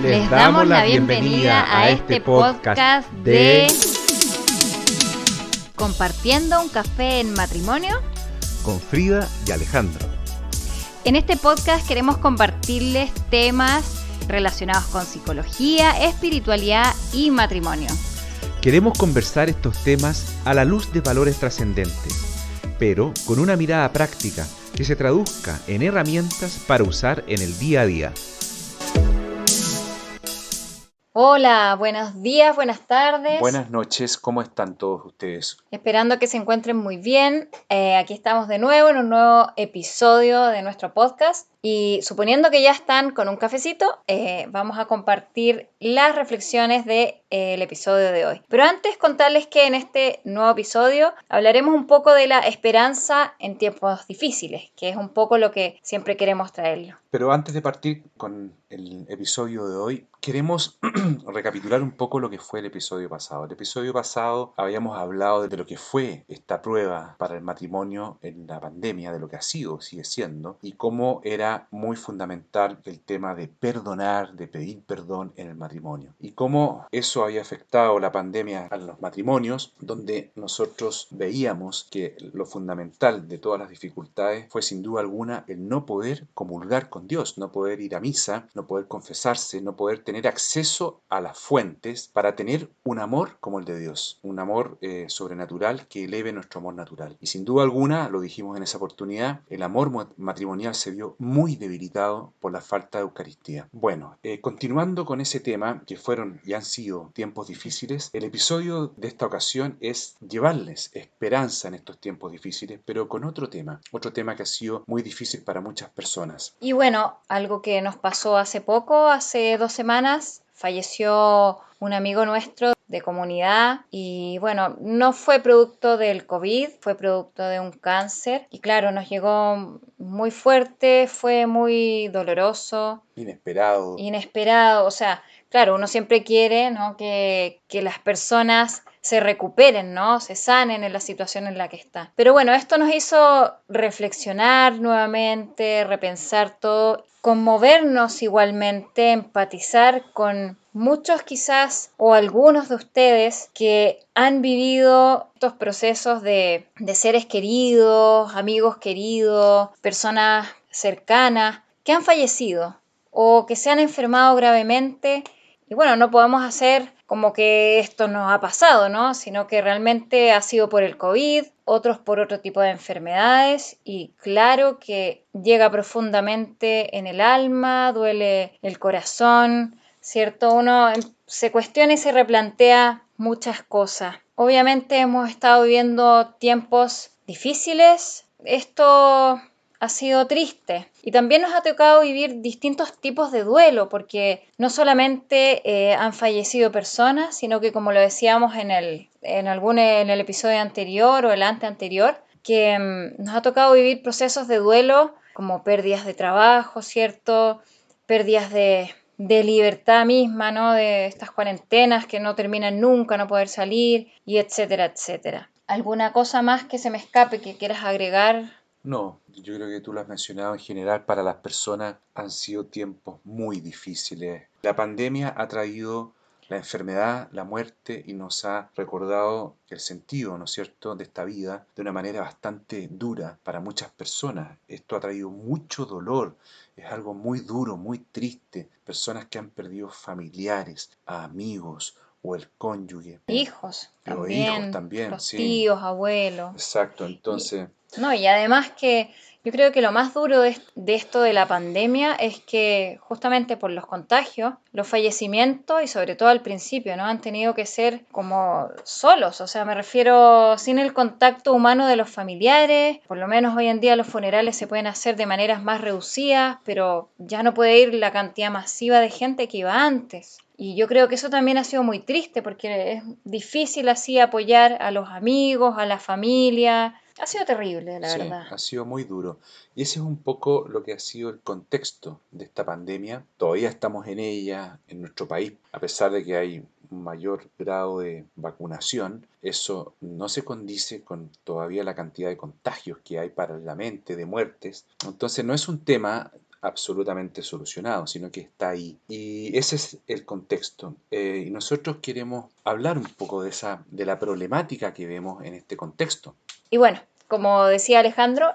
Les damos la bienvenida a este podcast de Compartiendo un café en matrimonio con Frida y Alejandro. En este podcast queremos compartirles temas relacionados con psicología, espiritualidad y matrimonio. Queremos conversar estos temas a la luz de valores trascendentes, pero con una mirada práctica que se traduzca en herramientas para usar en el día a día. Hola, buenos días, buenas tardes. Buenas noches, ¿cómo están todos ustedes? Esperando que se encuentren muy bien. Aquí estamos de nuevo en un nuevo episodio de nuestro podcast. Y suponiendo que ya están con un cafecito, vamos a compartir las reflexiones del episodio de hoy. Pero antes contarles que en este nuevo episodio hablaremos un poco de la esperanza en tiempos difíciles, que es un poco lo que siempre queremos traerlo. Pero antes de partir con el episodio de hoy, queremos recapitular un poco lo que fue el episodio pasado. El episodio pasado habíamos hablado de lo que fue esta prueba para el matrimonio en la pandemia, de lo que ha sido, sigue siendo, y cómo era muy fundamental el tema de perdonar, de pedir perdón en el matrimonio. Y cómo eso había afectado la pandemia a los matrimonios, donde nosotros veíamos que lo fundamental de todas las dificultades fue sin duda alguna el no poder comulgar con Dios, no poder ir a misa, no poder confesarse, no poder tener acceso a las fuentes para tener un amor como el de Dios, un amor sobrenatural que eleve nuestro amor natural. Y sin duda alguna, lo dijimos en esa oportunidad, el amor matrimonial se vio muy debilitado por la falta de Eucaristía. Bueno, continuando con ese tema, que fueron y han sido tiempos difíciles, el episodio de esta ocasión es llevarles esperanza en estos tiempos difíciles, pero con otro tema que ha sido muy difícil para muchas personas. Y bueno, algo que nos pasó hace poco, hace 2 semanas, falleció un amigo nuestro de comunidad y bueno, no fue producto del COVID, fue producto de un cáncer y claro, nos llegó muy fuerte, fue muy doloroso. Inesperado, o sea, claro, uno siempre quiere, ¿no?, que las personas se recuperen, ¿no?, se sanen en la situación en la que están. Pero bueno, esto nos hizo reflexionar nuevamente, repensar todo, conmovernos igualmente, empatizar con muchos quizás o algunos de ustedes que han vivido estos procesos de seres queridos, amigos queridos, personas cercanas que han fallecido o que se han enfermado gravemente. Y bueno, no podemos hacer como que esto nos ha pasado, ¿no?, sino que realmente ha sido por el COVID, otros por otro tipo de enfermedades y claro que llega profundamente en el alma, duele el corazón, ¿cierto? Uno se cuestiona y se replantea muchas cosas. Obviamente hemos estado viviendo tiempos difíciles. Esto ha sido triste y también nos ha tocado vivir distintos tipos de duelo porque no solamente han fallecido personas, sino que como lo decíamos en el episodio anterior o el anterior, que nos ha tocado vivir procesos de duelo como pérdidas de trabajo, ¿cierto? Pérdidas de libertad misma, ¿no?, de estas cuarentenas que no terminan nunca, no poder salir y etcétera, etcétera. ¿Alguna cosa más que se me escape que quieras agregar? No, yo creo que tú lo has mencionado. En general, para las personas han sido tiempos muy difíciles. La pandemia ha traído la enfermedad, la muerte y nos ha recordado el sentido, ¿no es cierto?, de esta vida de una manera bastante dura para muchas personas. Esto ha traído mucho dolor, es algo muy duro, muy triste. Personas que han perdido familiares, amigos o el cónyuge. Hijos O hijos también, también, los sí. tíos, abuelos. Exacto, entonces... No, y además que yo creo que lo más duro de esto de la pandemia es que justamente por los contagios, los fallecimientos y sobre todo al principio, ¿no?, han tenido que ser como solos, o sea, me refiero sin el contacto humano de los familiares. Por lo menos hoy en día los funerales se pueden hacer de maneras más reducidas, pero ya no puede ir la cantidad masiva de gente que iba antes. Y yo creo que eso también ha sido muy triste porque es difícil así apoyar a los amigos, a la familia. Ha sido terrible, la verdad. Sí, ha sido muy duro. Y ese es un poco lo que ha sido el contexto de esta pandemia. Todavía estamos en ella, en nuestro país, a pesar de que hay un mayor grado de vacunación, eso no se condice con todavía la cantidad de contagios que hay paralelamente, de muertes. Entonces no es un tema absolutamente solucionado, sino que está ahí. Y ese es el contexto. Y nosotros queremos hablar un poco de la problemática que vemos en este contexto. Y bueno, como decía Alejandro,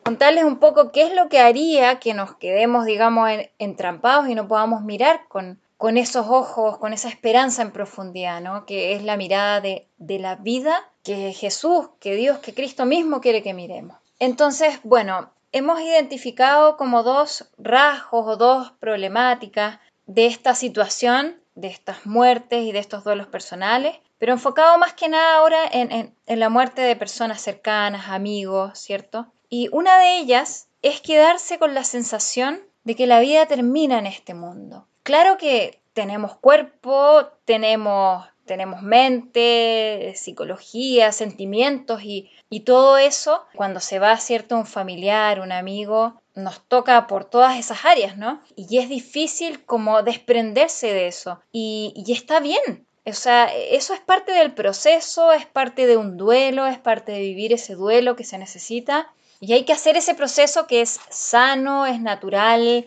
contarles un poco qué es lo que haría que nos quedemos, digamos, entrampados y no podamos mirar con esos ojos, con esa esperanza en profundidad, ¿no? Que es la mirada de la vida que Jesús, que Dios, que Cristo mismo quiere que miremos. Entonces, bueno, hemos identificado como dos rasgos o dos problemáticas de esta situación, de estas muertes y de estos duelos personales, pero enfocado más que nada ahora en la muerte de personas cercanas, amigos, ¿cierto? Y una de ellas es quedarse con la sensación de que la vida termina en este mundo. Claro que tenemos cuerpo, tenemos mente, psicología, sentimientos y todo eso, cuando se va, ¿cierto? Un familiar, un amigo, nos toca por todas esas áreas, ¿no? Y es difícil como desprenderse de eso. Y está bien. O sea, eso es parte del proceso, es parte de un duelo, es parte de vivir ese duelo que se necesita. Y hay que hacer ese proceso que es sano, es natural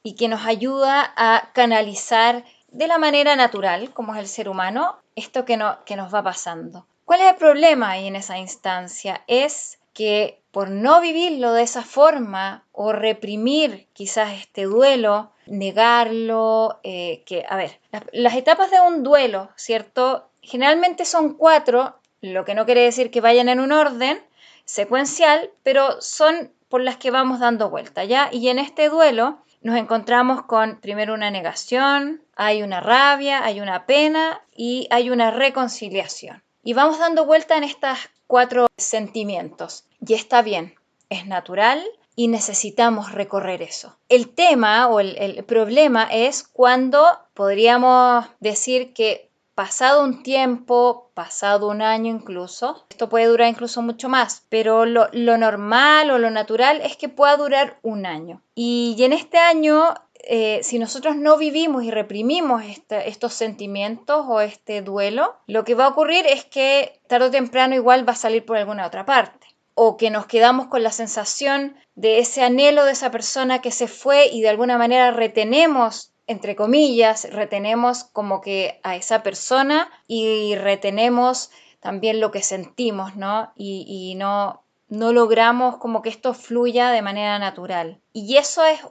y que nos ayuda a canalizar de la manera natural, como es el ser humano, esto que nos va pasando. ¿Cuál es el problema ahí en esa instancia? Es que por no vivirlo de esa forma o reprimir quizás este duelo, negarlo, a ver, las etapas de un duelo, ¿cierto? Generalmente son 4, lo que no quiere decir que vayan en un orden secuencial, pero son por las que vamos dando vuelta, ¿ya? Y en este duelo nos encontramos con primero una negación, hay una rabia, hay una pena y hay una reconciliación. Y vamos dando vuelta en estas 4 sentimientos. Y está bien, es natural y necesitamos recorrer eso. El tema o el problema es cuando podríamos decir que pasado un tiempo, pasado un año incluso, esto puede durar incluso mucho más, pero lo normal o lo natural es que pueda durar un año. Y en este año, si nosotros no vivimos y reprimimos estos sentimientos o este duelo, lo que va a ocurrir es que tarde o temprano igual va a salir por alguna otra parte. O que nos quedamos con la sensación de ese anhelo de esa persona que se fue y de alguna manera retenemos, entre comillas, retenemos como que a esa persona y retenemos también lo que sentimos, ¿no? Y no logramos como que esto fluya de manera natural. Y eso es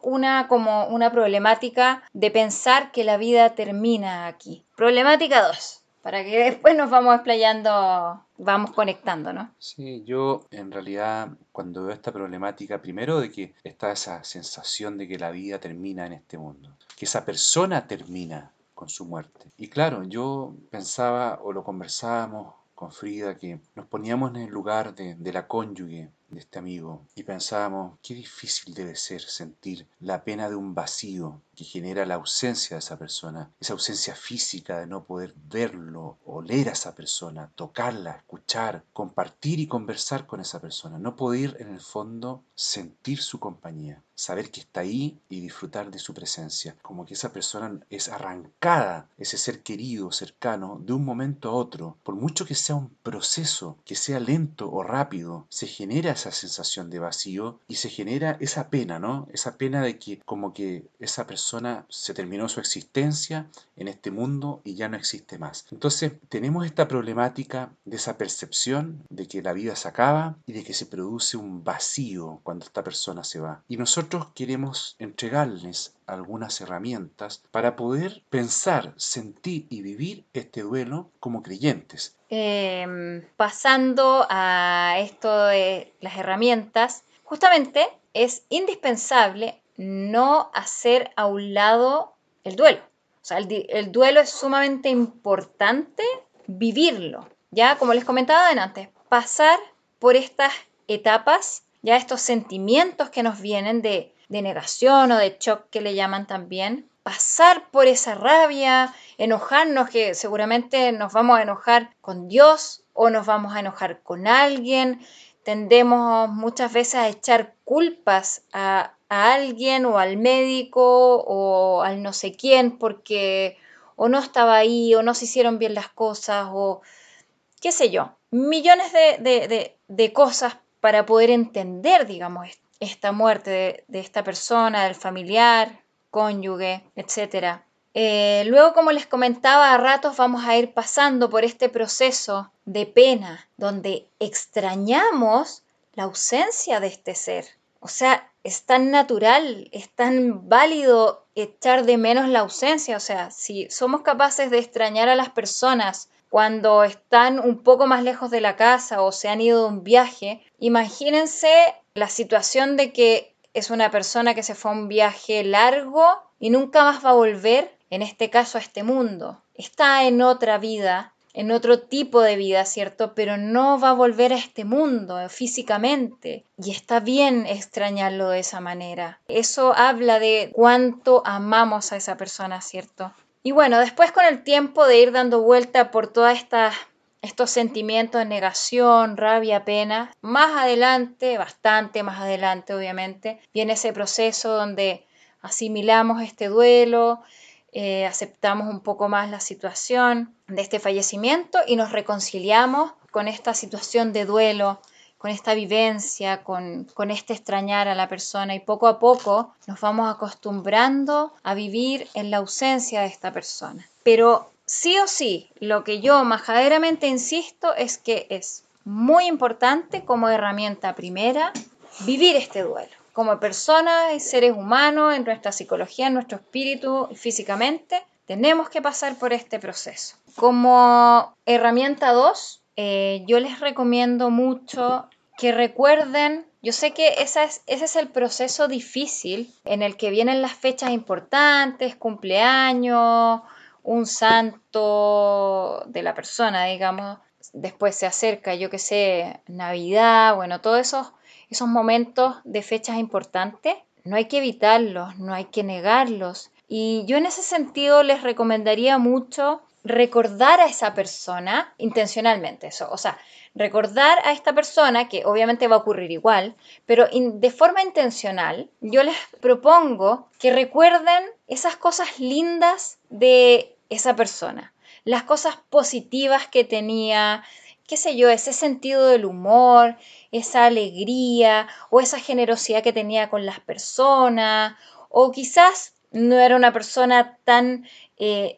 como una problemática de pensar que la vida termina aquí. Problemática 2, para que después nos vamos explayando, vamos conectando, ¿no? Sí, yo en realidad cuando veo esta problemática, primero de que está esa sensación de que la vida termina en este mundo, que esa persona termina con su muerte. Y claro, yo pensaba o lo conversábamos con Frida que nos poníamos en el lugar de la cónyuge de este amigo y pensábamos qué difícil debe ser sentir la pena de un vacío que genera la ausencia de esa persona, esa ausencia física de no poder verlo, oler a esa persona, tocarla, escuchar, compartir y conversar con esa persona, no poder en el fondo sentir su compañía, saber que está ahí y disfrutar de su presencia, como que esa persona es arrancada, ese ser querido, cercano, de un momento a otro, por mucho que sea un proceso, que sea lento o rápido, se genera esa sensación de vacío y se genera esa pena, ¿no? Esa pena de que como que esa persona se terminó su existencia en este mundo y ya no existe más. Entonces tenemos esta problemática de esa percepción de que la vida se acaba y de que se produce un vacío cuando esta persona se va. Y nosotros queremos entregarles algunas herramientas para poder pensar, sentir y vivir este duelo como creyentes. Pasando a esto de las herramientas, justamente es indispensable no hacer a un lado el duelo. O sea, el duelo es sumamente importante vivirlo, ya como les comentaba antes, pasar por estas etapas, ya estos sentimientos que nos vienen de negación o de shock que le llaman también, pasar por esa rabia, enojarnos, que seguramente nos vamos a enojar con Dios o nos vamos a enojar con alguien. Tendemos muchas veces a echar culpas a alguien o al médico o al no sé quién porque o no estaba ahí o no se hicieron bien las cosas o qué sé yo, millones de cosas para poder entender, digamos, esta muerte de esta persona, del familiar, cónyuge, etc. Luego, como les comentaba, a ratos vamos a ir pasando por este proceso de pena, donde extrañamos la ausencia de este ser. O sea, es tan natural, es tan válido echar de menos la ausencia. O sea, si somos capaces de extrañar a las personas cuando están un poco más lejos de la casa o se han ido de un viaje, imagínense la situación de que es una persona que se fue a un viaje largo y nunca más va a volver, en este caso a este mundo. Está en otra vida, en otro tipo de vida, ¿cierto? Pero no va a volver a este mundo físicamente. Y está bien extrañarlo de esa manera. Eso habla de cuánto amamos a esa persona, ¿cierto? Y bueno, después con el tiempo de ir dando vuelta por todas estos sentimientos de negación, rabia, pena, más adelante, bastante más adelante obviamente, viene ese proceso donde asimilamos este duelo, aceptamos un poco más la situación de este fallecimiento y nos reconciliamos con esta situación de duelo, con esta vivencia, con este extrañar a la persona y poco a poco nos vamos acostumbrando a vivir en la ausencia de esta persona. Pero sí o sí, lo que yo majaderamente insisto es que es muy importante como herramienta primera vivir este duelo. Como personas y seres humanos, en nuestra psicología, en nuestro espíritu, físicamente, tenemos que pasar por este proceso. Como herramienta 2, yo les recomiendo mucho que recuerden, yo sé que ese es el proceso difícil en el que vienen las fechas importantes, cumpleaños, un santo de la persona, digamos, después se acerca, yo qué sé, Navidad, bueno, todos esos momentos de fechas importantes, no hay que evitarlos, no hay que negarlos. Y yo en ese sentido les recomendaría mucho recordar a esa persona intencionalmente, eso, o sea, recordar a esta persona, que obviamente va a ocurrir igual, pero de forma intencional, yo les propongo que recuerden esas cosas lindas de esa persona, las cosas positivas que tenía, qué sé yo, ese sentido del humor, esa alegría o esa generosidad que tenía con las personas, o quizás no era una persona tan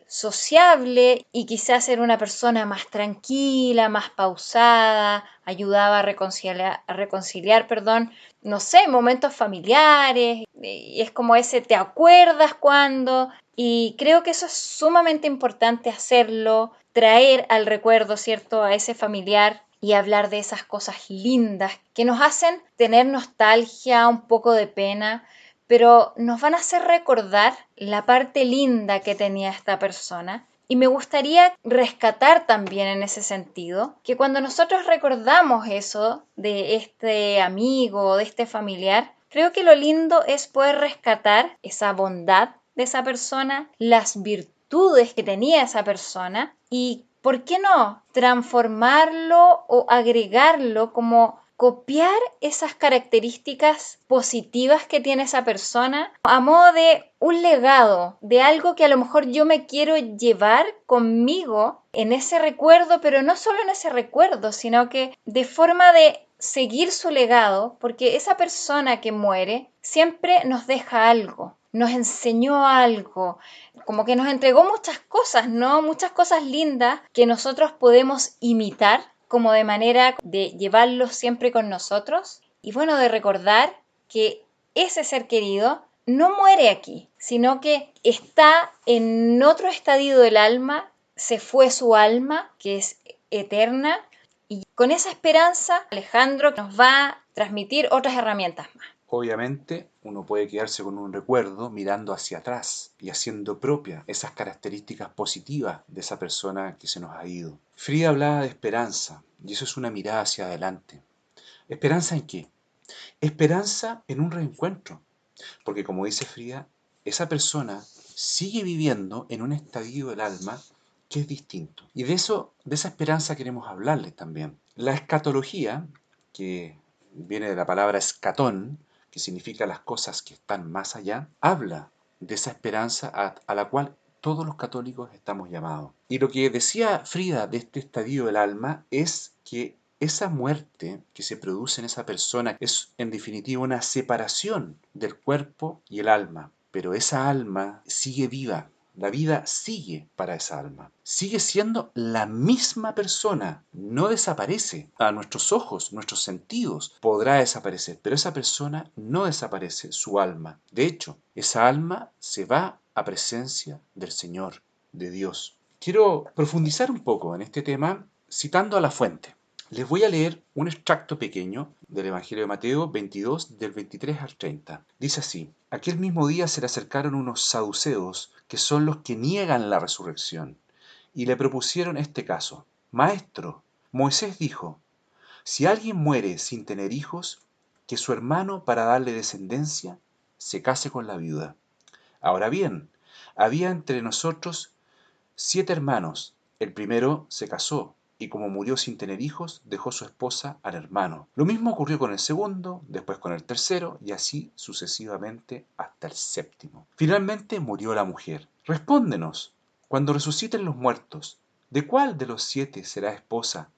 sociable y quizás era una persona más tranquila, más pausada, ayudaba a reconciliar, perdón, no sé, momentos familiares, y es como ese, ¿te acuerdas cuando? Y creo que eso es sumamente importante hacerlo, traer al recuerdo, ¿cierto?, a ese familiar y hablar de esas cosas lindas que nos hacen tener nostalgia, un poco de pena, pero nos van a hacer recordar la parte linda que tenía esta persona. Y me gustaría rescatar también en ese sentido que cuando nosotros recordamos eso de este amigo, de este familiar, creo que lo lindo es poder rescatar esa bondad de esa persona, las virtudes que tenía esa persona y, ¿por qué no?, transformarlo o agregarlo, como copiar esas características positivas que tiene esa persona a modo de un legado, de algo que a lo mejor yo me quiero llevar conmigo en ese recuerdo, pero no solo en ese recuerdo, sino que de forma de seguir su legado, porque esa persona que muere siempre nos deja algo, nos enseñó algo, como que nos entregó muchas cosas, ¿no? Muchas cosas lindas que nosotros podemos imitar, como de manera de llevarlos siempre con nosotros y bueno, de recordar que ese ser querido no muere aquí, sino que está en otro estadio del alma, se fue su alma, que es eterna, y con esa esperanza Alejandro nos va a transmitir otras herramientas más. Obviamente, uno puede quedarse con un recuerdo mirando hacia atrás y haciendo propia esas características positivas de esa persona que se nos ha ido. Frida hablaba de esperanza, y eso es una mirada hacia adelante. ¿Esperanza en qué? Esperanza en un reencuentro, porque como dice Frida, esa persona sigue viviendo en un estadio del alma que es distinto. Y de eso, de esa esperanza queremos hablarles también. La escatología, que viene de la palabra escatón, que significa las cosas que están más allá, habla de esa esperanza a la cual todos los católicos estamos llamados. Y lo que decía Frida de este estadio del alma es que esa muerte que se produce en esa persona es en definitiva una separación del cuerpo y el alma, pero esa alma sigue viva. La vida sigue para esa alma. Sigue siendo la misma persona. No desaparece. A nuestros ojos, nuestros sentidos, podrá desaparecer, pero esa persona no desaparece, su alma. De hecho, esa alma se va a presencia del Señor, de Dios. Quiero profundizar un poco en este tema citando a la fuente. Les voy a leer un extracto pequeño del Evangelio de Mateo 22, del 23 al 30. Dice así: Aquel mismo día se le acercaron unos saduceos, que son los que niegan la resurrección, y le propusieron este caso. Maestro, Moisés dijo, si alguien muere sin tener hijos, que su hermano, para darle descendencia, se case con la viuda. Ahora bien, había entre nosotros 7 hermanos. El primero se casó y como murió sin tener hijos, dejó su esposa al hermano. Lo mismo ocurrió con el segundo, después con el tercero y así sucesivamente hasta el séptimo. Finalmente murió la mujer. Respóndenos, cuando resuciten los muertos, ¿de cuál de los 7 será esposa,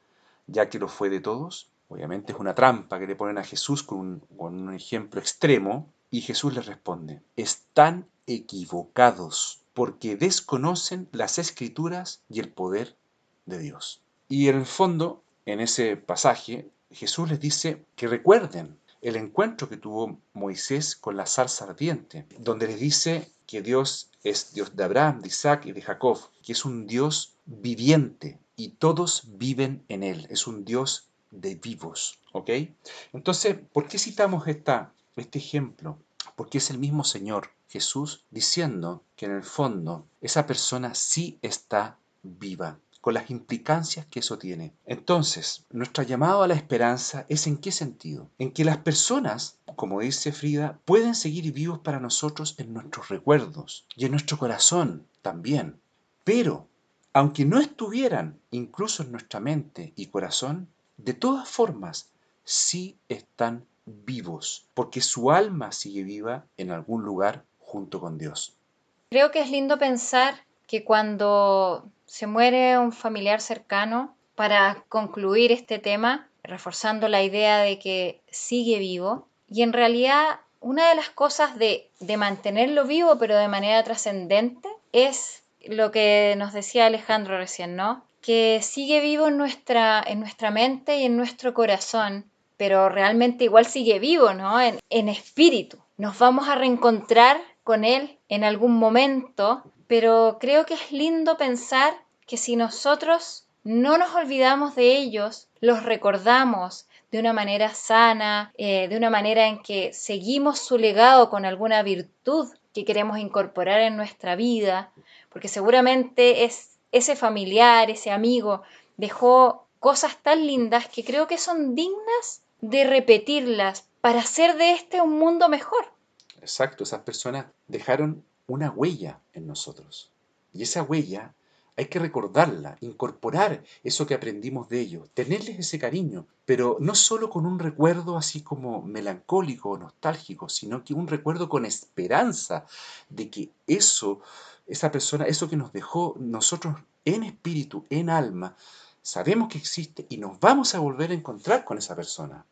ya que lo fue de todos? Obviamente es una trampa que le ponen a Jesús con un ejemplo extremo, y Jesús les responde, están equivocados porque desconocen las escrituras y el poder de Dios. Y en el fondo, en ese pasaje, Jesús les dice que recuerden el encuentro que tuvo Moisés con la zarza ardiente, donde les dice que Dios es Dios de Abraham, de Isaac y de Jacob, que es un Dios viviente y todos viven en él, es un Dios de vivos, ¿ok? Entonces, ¿por qué citamos este ejemplo? Porque es el mismo Señor Jesús diciendo que en el fondo esa persona sí está viva, con las implicancias que eso tiene. Entonces, nuestro llamado a la esperanza es ¿en qué sentido? En que las personas, como dice Frida, pueden seguir vivos para nosotros en nuestros recuerdos y en nuestro corazón también. Pero, aunque no estuvieran incluso en nuestra mente y corazón, de todas formas sí están vivos, porque su alma sigue viva en algún lugar junto con Dios. Creo que es lindo pensar que cuando se muere un familiar cercano, para concluir este tema, reforzando la idea de que sigue vivo, y en realidad una de las cosas de mantenerlo vivo, pero de manera trascendente, es lo que nos decía Alejandro recién, ¿no? Que sigue vivo en nuestra mente y en nuestro corazón, pero realmente igual sigue vivo, ¿no? En espíritu. Nos vamos a reencontrar con él en algún momento, pero creo que es lindo pensar que si nosotros no nos olvidamos de ellos, los recordamos de una manera sana, de una manera en que seguimos su legado con alguna virtud que queremos incorporar en nuestra vida, porque seguramente es ese familiar, ese amigo, dejó cosas tan lindas que creo que son dignas de repetirlas para hacer de este un mundo mejor. Exacto, esas personas dejaron una huella en nosotros. Y esa huella hay que recordarla, incorporar eso que aprendimos de ellos, tenerles ese cariño, pero no solo con un recuerdo así como melancólico o nostálgico, sino que un recuerdo con esperanza de que eso, esa persona, eso que nos dejó nosotros en espíritu, en alma, sabemos que existe y nos vamos a volver a encontrar con esa persona.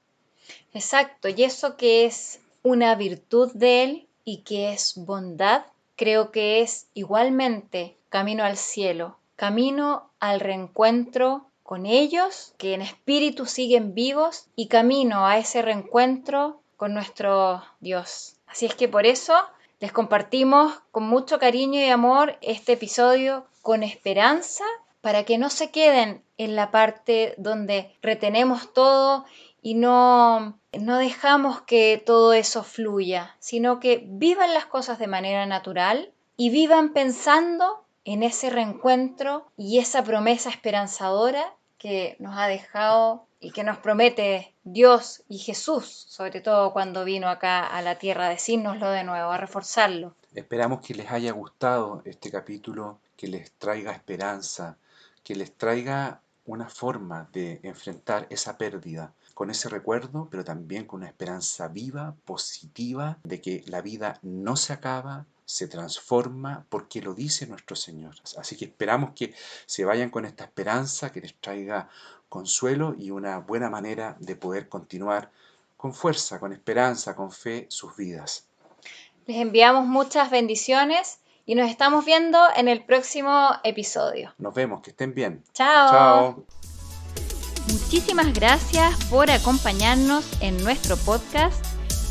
Exacto, y eso que es una virtud de él y que es bondad, creo que es igualmente camino al cielo, camino al reencuentro con ellos, que en espíritu siguen vivos, y camino a ese reencuentro con nuestro Dios. Así es que por eso les compartimos con mucho cariño y amor este episodio con esperanza para que no se queden en la parte donde retenemos todo y no dejamos que todo eso fluya, sino que vivan las cosas de manera natural y vivan pensando en ese reencuentro y esa promesa esperanzadora que nos ha dejado y que nos promete Dios y Jesús, sobre todo cuando vino acá a la tierra a decírnoslo de nuevo, a reforzarlo. Esperamos que les haya gustado este capítulo, que les traiga esperanza, que les traiga una forma de enfrentar esa pérdida con ese recuerdo, pero también con una esperanza viva, positiva, de que la vida no se acaba, se transforma, porque lo dice nuestro Señor. Así que esperamos que se vayan con esta esperanza, que les traiga consuelo y una buena manera de poder continuar con fuerza, con esperanza, con fe sus vidas. Les enviamos muchas bendiciones y nos estamos viendo en el próximo episodio. Nos vemos, que estén bien. Chao. Chao. Muchísimas gracias por acompañarnos en nuestro podcast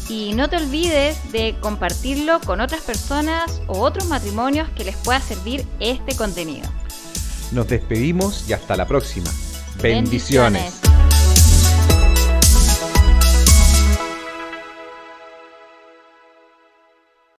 y no te olvides de compartirlo con otras personas o otros matrimonios que les pueda servir este contenido. Nos despedimos y hasta la próxima. Bendiciones.